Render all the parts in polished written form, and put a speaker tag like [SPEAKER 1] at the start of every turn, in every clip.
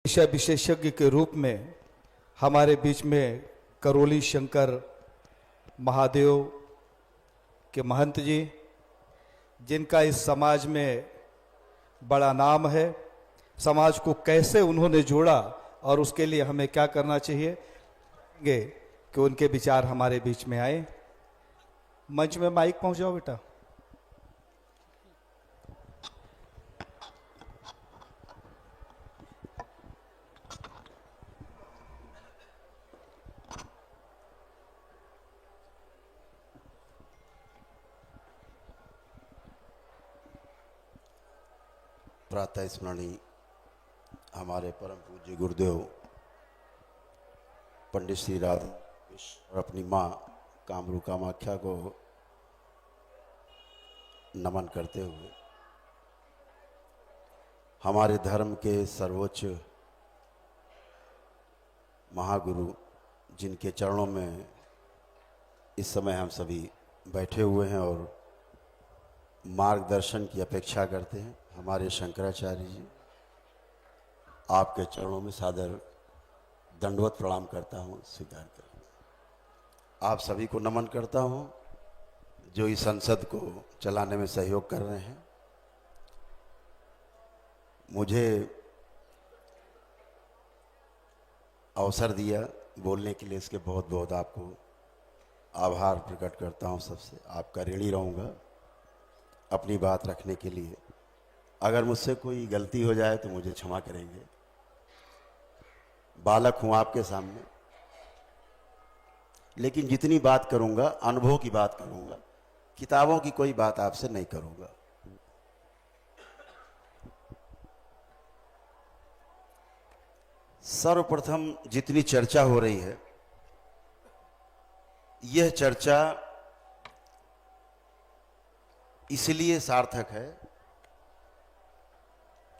[SPEAKER 1] विषय विशेषज्ञ के रूप में हमारे बीच में करौली शंकर महादेव के महंत जी, जिनका इस समाज में बड़ा नाम है, समाज को कैसे उन्होंने जोड़ा और उसके लिए हमें क्या करना चाहिए कि उनके विचार हमारे बीच में आए। मंच में माइक पहुंचाओ बेटा।
[SPEAKER 2] प्रातः स्मरणीय हमारे परम पूज्य गुरुदेव पंडित श्री राधा और अपनी माँ कामरू कामाख्या को नमन करते हुए हमारे धर्म के सर्वोच्च महागुरु जिनके चरणों में इस समय हम सभी बैठे हुए हैं और मार्गदर्शन की अपेक्षा करते हैं, हमारे शंकराचार्य जी, आपके चरणों में सादर दंडवत प्रणाम करता हूँ, स्वीकार करें। आप सभी को नमन करता हूँ जो इस संसद को चलाने में सहयोग कर रहे हैं। मुझे अवसर दिया बोलने के लिए, इसके बहुत बहुत आपको आभार प्रकट करता हूँ। सबसे आपका ऋणी रहूँगा अपनी बात रखने के लिए। अगर मुझसे कोई गलती हो जाए तो मुझे क्षमा करेंगे। बालक हूं आपके सामने, लेकिन जितनी बात करूंगा अनुभव की बात करूंगा, किताबों की कोई बात आपसे नहीं करूंगा। सर्वप्रथम जितनी चर्चा हो रही है, यह चर्चा इसलिए सार्थक है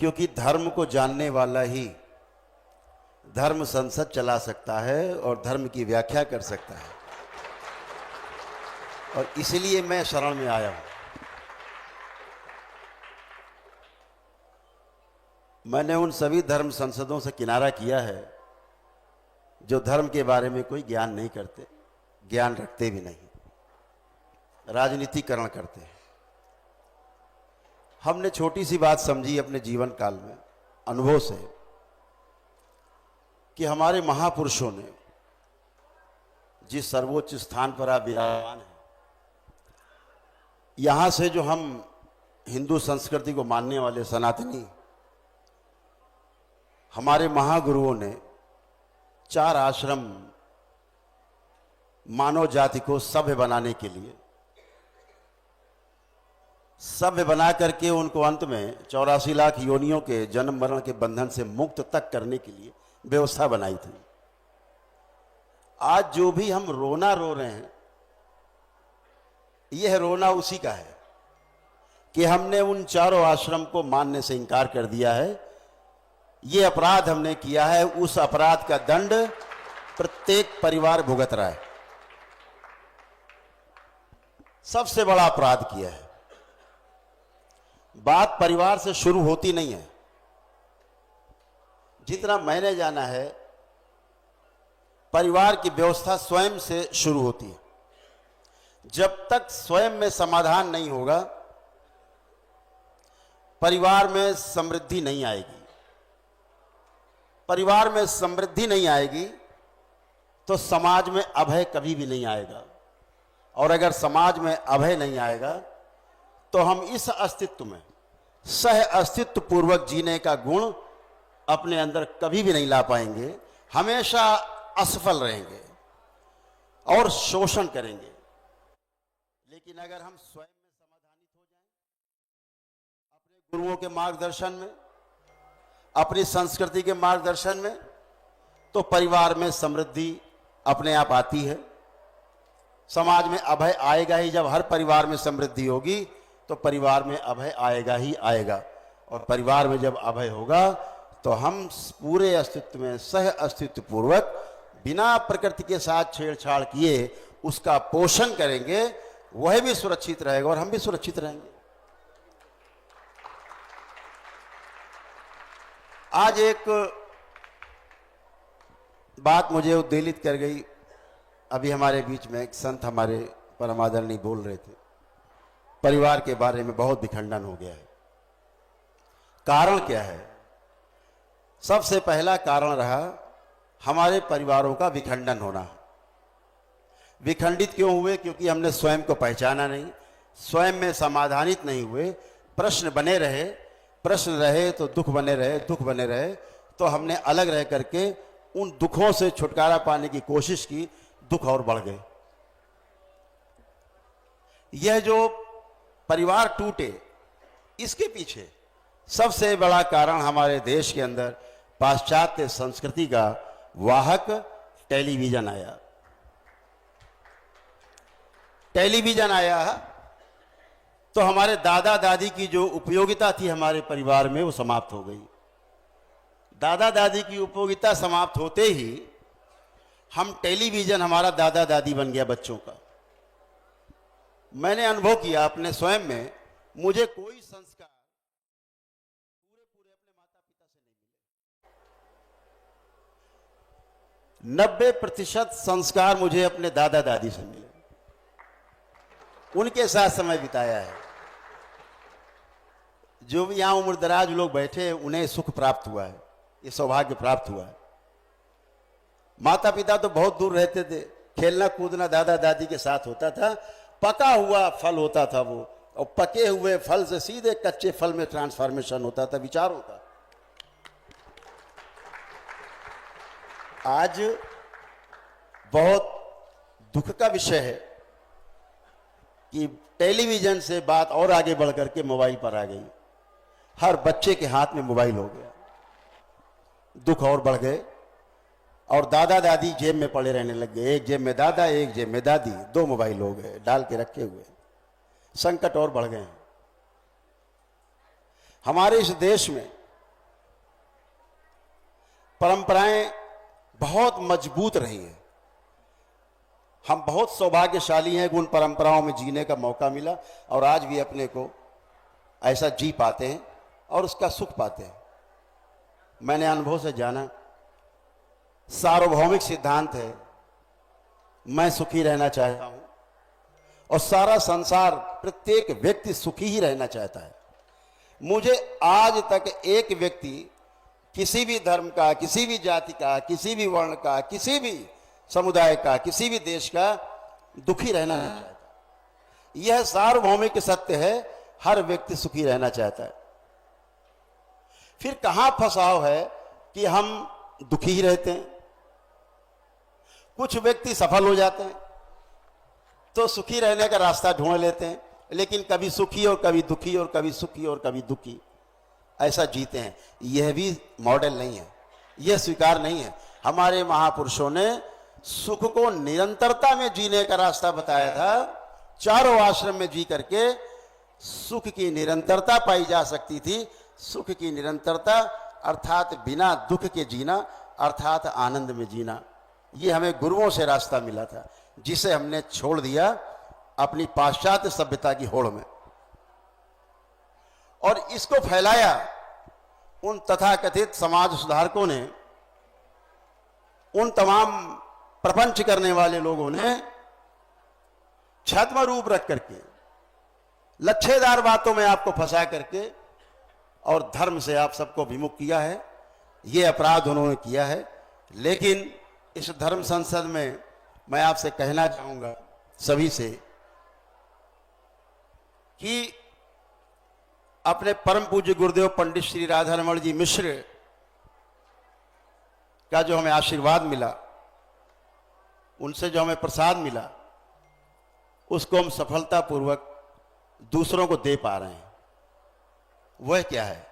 [SPEAKER 2] क्योंकि धर्म को जानने वाला ही धर्म संसद चला सकता है और धर्म की व्याख्या कर सकता है, और इसलिए मैं शरण में आया हूं। मैंने उन सभी धर्म संसदों से किनारा किया है जो धर्म के बारे में कोई ज्ञान नहीं करते, ज्ञान रखते भी नहीं, राजनीतिकरण करते हैं। हमने छोटी सी बात समझी अपने जीवन काल में अनुभव से कि हमारे महापुरुषों ने जिस सर्वोच्च स्थान पर आप विराजमान हैं, यहां से जो हम हिंदू संस्कृति को मानने वाले सनातनी, हमारे महागुरुओं ने 4 आश्रम मानव जाति को सभ्य बनाने के लिए, सभ्य बना करके उनको अंत में 84 लाख योनियों के जन्म मरण के बंधन से मुक्त तक करने के लिए व्यवस्था बनाई थी। आज जो भी हम रोना रो रहे हैं, यह रोना उसी का है कि हमने उन 4 आश्रम को मानने से इनकार कर दिया है। यह अपराध हमने किया है, उस अपराध का दंड प्रत्येक परिवार भुगत रहा है। सबसे बड़ा अपराध किया है। बात परिवार से शुरू होती नहीं है। जितना मैंने जाना है, परिवार की व्यवस्था स्वयं से शुरू होती है। जब तक स्वयं में समाधान नहीं होगा, परिवार में समृद्धि नहीं आएगी। परिवार में समृद्धि नहीं आएगी तो समाज में अभय कभी भी नहीं आएगा, और अगर समाज में अभय नहीं आएगा तो हम इस अस्तित्व में सह अस्तित्व पूर्वक जीने का गुण अपने अंदर कभी भी नहीं ला पाएंगे। हमेशा असफल रहेंगे और शोषण करेंगे। लेकिन अगर हम स्वयं में समाधानित हो जाएं, अपने गुरुओं के मार्गदर्शन में, अपनी संस्कृति के मार्गदर्शन में, तो परिवार में समृद्धि अपने आप आती है। समाज में अभय आएगा ही। जब हर परिवार में समृद्धि होगी तो परिवार में अभय आएगा ही आएगा, और परिवार में जब अभय होगा तो हम पूरे अस्तित्व में सह अस्तित्व पूर्वक बिना प्रकृति के साथ छेड़छाड़ किए उसका पोषण करेंगे। वह भी सुरक्षित रहेगा और हम भी सुरक्षित रहेंगे। आज एक बात मुझे उद्वेलित कर गई। अभी हमारे बीच में एक संत हमारे परम आदरणीय बोल रहे थे, परिवार के बारे में बहुत विखंडन हो गया है। कारण क्या है? सबसे पहला कारण रहा हमारे परिवारों का विखंडन होना। विखंडित क्यों हुए? क्योंकि हमने स्वयं को पहचाना नहीं, स्वयं में समाधानित नहीं हुए, प्रश्न बने रहे, प्रश्न रहे तो दुख बने रहे, दुख बने रहे तो हमने अलग रह करके उन दुखों से छुटकारा पाने की कोशिश की, दुख और बढ़ गए। यह जो परिवार टूटे, इसके पीछे सबसे बड़ा कारण हमारे देश के अंदर पाश्चात्य संस्कृति का वाहक टेलीविजन आया। टेलीविजन आया तो हमारे दादा दादी की जो उपयोगिता थी हमारे परिवार में, वो समाप्त हो गई। दादा दादी की उपयोगिता समाप्त होते ही हम टेलीविजन हमारा दादा दादी बन गया बच्चों का। मैंने अनुभव किया अपने स्वयं में, मुझे कोई संस्कार पूरे अपने माता पिता से नहीं मिले। 90% संस्कार मुझे अपने दादा दादी से मिले, उनके साथ समय बिताया है। जो भी यहां उम्रदराज लोग बैठे हैं, उन्हें सुख प्राप्त हुआ है, ये सौभाग्य प्राप्त हुआ है। माता पिता तो बहुत दूर रहते थे, खेलना कूदना दादा दादी के साथ होता था, पका हुआ फल होता था वो, और पके हुए फल से सीधे कच्चे फल में ट्रांसफॉर्मेशन होता था, विचार होता। आज बहुत दुख का विषय है कि टेलीविजन से बात और आगे बढ़कर के मोबाइल पर आ गई। हर बच्चे के हाथ में मोबाइल हो गया, दुख और बढ़ गए। और दादा दादी जेब में पड़े रहने लग गए, एक जेब में दादा, एक जेब में दादी, 2 मोबाइल हो गए डाल के रखे हुए। संकट और बढ़ गए हैं। हमारे इस देश में परंपराएं बहुत मजबूत रही हैं। हम बहुत सौभाग्यशाली हैं कि उन परंपराओं में जीने का मौका मिला और आज भी अपने को ऐसा जी पाते हैं और उसका सुख पाते हैं। मैंने अनुभव से जाना, सार्वभौमिक सिद्धांत है, मैं सुखी रहना चाहता हूं और सारा संसार, प्रत्येक व्यक्ति सुखी ही रहना चाहता है। मुझे आज तक एक व्यक्ति किसी भी धर्म का, किसी भी जाति का, किसी भी वर्ण का, किसी भी समुदाय का, किसी भी देश का दुखी रहना नहीं चाहता। यह सार्वभौमिक सत्य है, हर व्यक्ति सुखी रहना चाहता है। फिर कहां फंसाव है कि हम दुखी ही रहते हैं। कुछ व्यक्ति सफल हो जाते हैं तो सुखी रहने का रास्ता ढूंढ लेते हैं, लेकिन कभी सुखी और कभी दुखी और कभी सुखी और कभी दुखी ऐसा जीते हैं। यह भी मॉडल नहीं है, यह स्वीकार नहीं है। हमारे महापुरुषों ने सुख को निरंतरता में जीने का रास्ता बताया था। चारों आश्रम में जी करके सुख की निरंतरता पाई जा सकती थी। सुख की निरंतरता अर्थात बिना दुख के जीना, अर्थात आनंद में जीना। ये हमें गुरुओं से रास्ता मिला था, जिसे हमने छोड़ दिया अपनी पाश्चात्य सभ्यता की होड़ में, और इसको फैलाया उन तथाकथित समाज सुधारकों ने, उन तमाम प्रपंच करने वाले लोगों ने छद्म रूप रख करके, लच्छेदार बातों में आपको फंसा करके और धर्म से आप सबको विमुख किया है। ये अपराध उन्होंने किया है। लेकिन इस धर्म संसद में मैं आपसे कहना चाहूंगा सभी से कि अपने परम पूज्य गुरुदेव पंडित श्री राधारमण जी मिश्र का जो हमें आशीर्वाद मिला, उनसे जो हमें प्रसाद मिला, उसको हम सफलतापूर्वक दूसरों को दे पा रहे हैं। वह क्या है?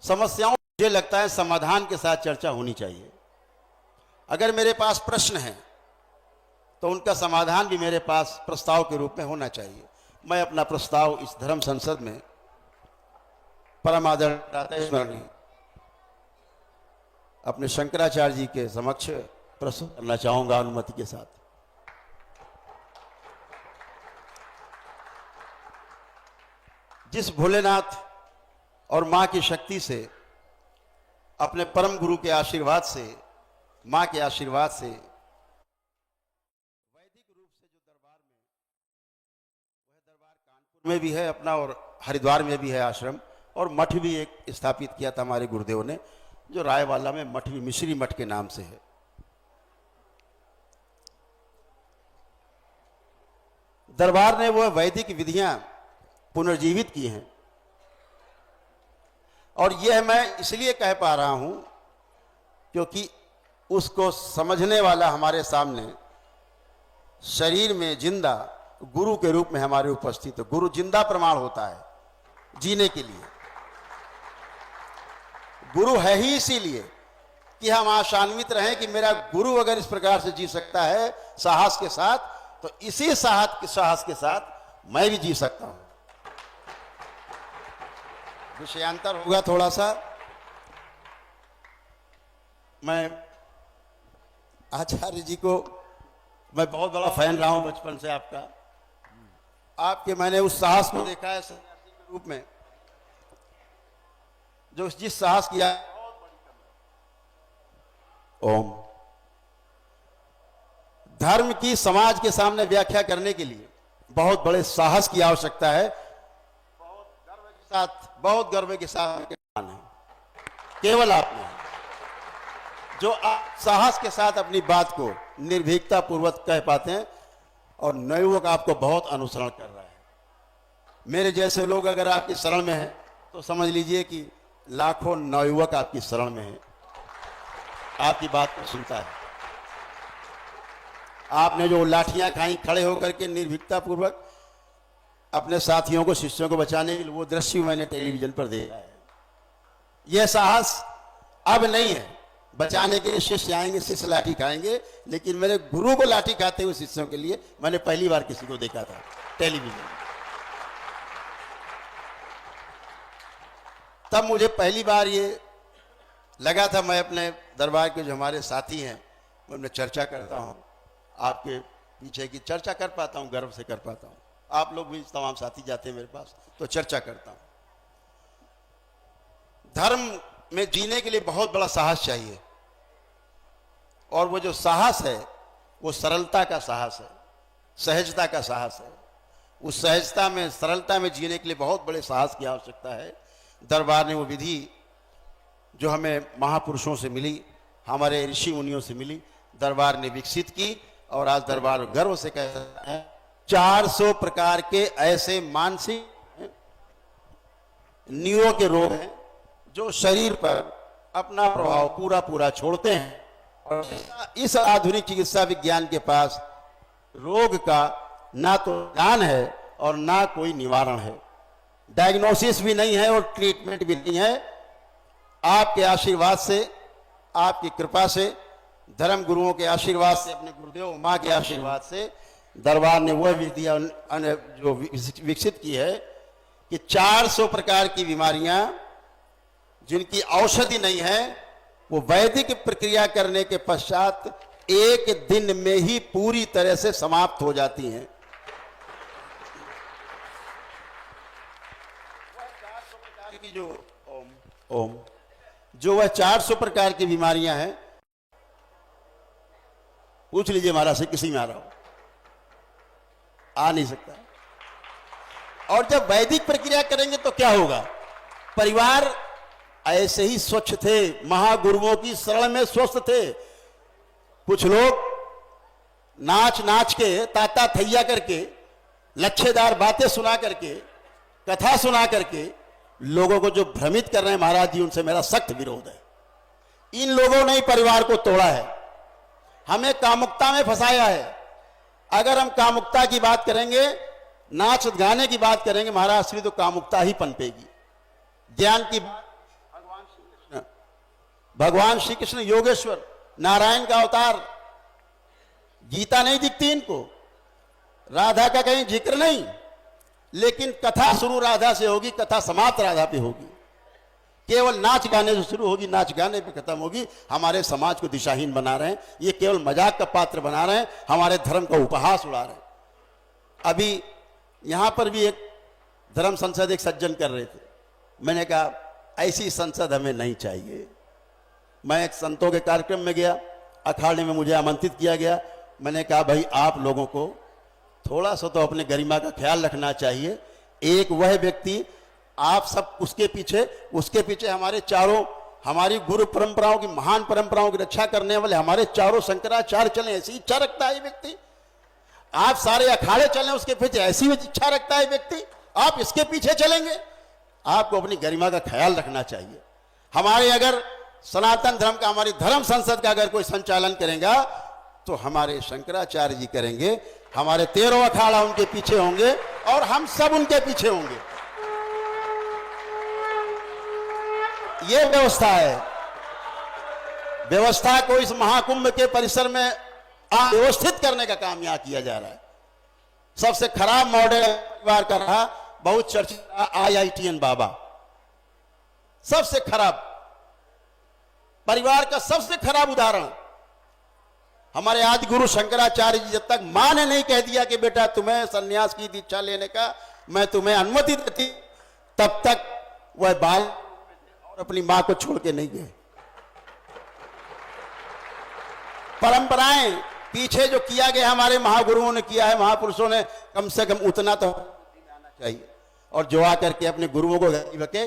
[SPEAKER 2] समस्याओं मुझे लगता है समाधान के साथ चर्चा होनी चाहिए। अगर मेरे पास प्रश्न है तो उनका समाधान भी मेरे पास प्रस्ताव के रूप में होना चाहिए। मैं अपना प्रस्ताव इस धर्म संसद में परम आदरणीय अपने शंकराचार्य जी के समक्ष प्रस्तुत करना चाहूंगा, अनुमति के साथ। जिस भोलेनाथ और मां की शक्ति से अपने परम गुरु के आशीर्वाद से, माँ के आशीर्वाद से वैदिक रूप से जो दरबार में, वह दरबार कानपुर में भी है अपना और हरिद्वार में भी है आश्रम, और मठ भी एक स्थापित किया था हमारे गुरुदेव ने, जो रायवाला में मठ भी मिश्री मठ के नाम से है। दरबार ने वह वैदिक विधियां पुनर्जीवित की हैं, और यह मैं इसलिए कह पा रहा हूं क्योंकि उसको समझने वाला हमारे सामने शरीर में जिंदा गुरु के रूप में हमारे उपस्थित है। गुरु जिंदा प्रमाण होता है जीने के लिए। गुरु है ही इसीलिए कि हम आशान्वित रहें कि मेरा गुरु अगर इस प्रकार से जी सकता है साहस के साथ, तो इसी साहस के साथ मैं भी जी सकता हूं। विषयांतर होगा थोड़ा सा। मैं आचार्य जी को मैं बहुत बड़ा फैन रहा हूं बचपन से आपका। आपके मैंने उस साहस को देखा है सन्यासी के रूप में, जो जिस साहस किया। ओम। धर्म की समाज के सामने व्याख्या करने के लिए बहुत बड़े साहस की आवश्यकता है। बहुत गर्व के साथ केवल आपने जो साहस के साथ अपनी बात को निर्भीकता पूर्वक कह पाते हैं, और नवयुवक आपको बहुत अनुसरण कर रहा है। मेरे जैसे लोग अगर आपकी शरण में हैं तो समझ लीजिए कि लाखों नवयुवक आपकी शरण में हैं, आपकी बात को सुनता है। आपने जो लाठियां खाई खड़े होकर के निर्भीकता पूर्वक अपने साथियों को, शिष्यों को बचाने के लिए, वो दृश्य मैंने टेलीविजन पर देखा है। यह साहस अब नहीं है। बचाने के लिए शिष्य आएंगे, शिष्य लाठी खाएंगे, लेकिन मेरे गुरु को लाठी खाते हुए शिष्यों के लिए मैंने पहली बार किसी को देखा था टेलीविजन। तब मुझे पहली बार ये लगा था, मैं अपने दरबार के जो हमारे साथी हैं उनमें चर्चा करता हूँ, आपके पीछे की चर्चा कर पाता हूँ, गर्व से कर पाता हूँ। आप लोग भी तमाम साथी जाते हैं मेरे पास तो चर्चा करता हूँ। धर्म में जीने के लिए बहुत बड़ा साहस चाहिए, और वो जो साहस है वो सरलता का साहस है, सहजता का साहस है। उस सहजता में, सरलता में जीने के लिए बहुत बड़े साहस की आवश्यकता है। दरबार ने वो विधि जो हमें महापुरुषों से मिली, हमारे ऋषि मुनियों से मिली, दरबार ने विकसित की, और आज दरबार गर्व से कहता है 400 प्रकार के ऐसे मानसिक न्यूरो के रोग हैं जो शरीर पर अपना प्रभाव पूरा पूरा छोड़ते हैं, और इस आधुनिक चिकित्सा विज्ञान के पास रोग का ना तो ज्ञान है और ना कोई निवारण है। डायग्नोसिस भी नहीं है और ट्रीटमेंट भी नहीं है। आपके आशीर्वाद से, आपकी कृपा से, धर्म गुरुओं के आशीर्वाद से, अपने गुरुदेव माँ के आशीर्वाद से दरबार ने वह विधियां जो विकसित की है कि 400 प्रकार की बीमारियां जिनकी औषधि नहीं है, वो वैदिक प्रक्रिया करने के पश्चात एक दिन में ही पूरी तरह से समाप्त हो जाती हैं। जो वह 400 प्रकार की बीमारियां हैं, पूछ लीजिए महाराज से, किसी में आ रहा हो, आ नहीं सकता। और जब वैदिक प्रक्रिया करेंगे तो क्या होगा? परिवार ऐसे ही स्वच्छ थे, महागुरुओं की शरण में स्वस्थ थे। कुछ लोग नाच नाच के, ताता थैया करके, लच्छेदार बातें सुना करके, कथा सुना करके लोगों को जो भ्रमित कर रहे हैं महाराज जी, उनसे मेरा सख्त विरोध है। इन लोगों ने ही परिवार को तोड़ा है, हमें कामुकता में फंसाया है। अगर हम कामुकता की बात करेंगे, नाच गाने की बात करेंगे महाराज श्री, तो कामुकता ही पनपेगी। ज्ञान की भगवान श्री कृष्ण योगेश्वर, नारायण का अवतार, गीता नहीं दिखती इनको, राधा का कहीं जिक्र नहीं, लेकिन कथा शुरू राधा से होगी, कथा समाप्त राधा पे होगी। केवल नाच गाने से शुरू होगी, नाच गाने पे खत्म होगी। हमारे समाज को दिशाहीन बना रहे हैं, ये केवल मजाक का पात्र बना रहे हैं, हमारे धर्म का उपहास उड़ा रहे हैं। अभी यहां पर भी एक धर्म संसद एक सज्जन कर रहे थे, मैंने कहा ऐसी संसद हमें नहीं चाहिए। मैं एक संतों के कार्यक्रम में गया, अखाड़े में मुझे आमंत्रित किया गया। मैंने कहा भाई आप लोगों को थोड़ा सा तो अपने गरिमा का ख्याल रखना चाहिए। एक वह व्यक्ति, आप सब उसके पीछे हमारे चारों, हमारी गुरु परंपराओं की, महान परंपराओं की रक्षा करने वाले हमारे चारों शंकराचार्य चले, ऐसी इच्छा रखता है ये व्यक्ति। आप सारे अखाड़े चलें उसके पीछे, ऐसी इच्छा रखता है व्यक्ति, आप इसके पीछे चलेंगे। आपको अपनी गरिमा का ख्याल रखना चाहिए। हमारे अगर सनातन धर्म का, हमारी धर्म संसद का अगर कोई संचालन करेगा तो हमारे शंकराचार्य जी करेंगे, हमारे 13 अखाड़ा उनके पीछे होंगे और हम सब उनके पीछे होंगे। ये व्यवस्था है। व्यवस्था को इस महाकुंभ के परिसर में व्यवस्थित करने का काम यहां किया जा रहा है। सबसे खराब मॉडल परिवार का रहा, बहुत चर्चित IITN बाबा, सबसे खराब परिवार का सबसे खराब उदाहरण। हमारे आदि गुरु शंकराचार्य जी जब तक मां ने नहीं कह दिया कि बेटा तुम्हें सन्यास की दीक्षा लेने का मैं तुम्हें अनुमति देती, तब तक वह बाल और अपनी मां को छोड़ के नहीं गए। परंपराएं पीछे जो किया गया हमारे महागुरुओं ने किया है, महापुरुषों ने, कम से कम उतना तो आना चाहिए। और जो आकर के अपने गुरुओं को गाली बके,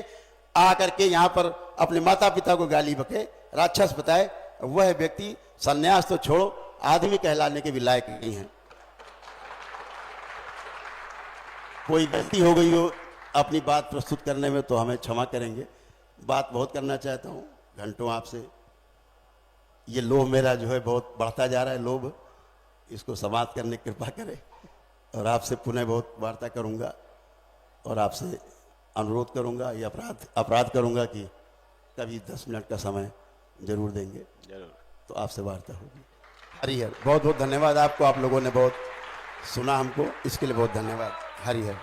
[SPEAKER 2] आकर के यहां पर अपने माता पिता को गाली बके, राक्षस बताए, वह व्यक्ति सन्यास तो छोड़ो, आदमी कहलाने के भी लायक नहीं है। कोई गलती हो गई हो अपनी बात प्रस्तुत करने में तो हमें क्षमा करेंगे। बात बहुत करना चाहता हूं घंटों आपसे। ये लोभ मेरा जो है बहुत बढ़ता जा रहा है, लोभ, इसको समाप्त करने की कृपा करें। और आपसे पुनः बहुत वार्ता करूंगा और आपसे अनुरोध करूंगा, ये अपराध करूंगा कि कभी 10 मिनट का समय जरूर देंगे, जरूर, तो आपसे वार्ता होगी। हरिहर, बहुत बहुत धन्यवाद आपको। आप लोगों ने बहुत सुना हमको, इसके लिए बहुत धन्यवाद। हरिहर।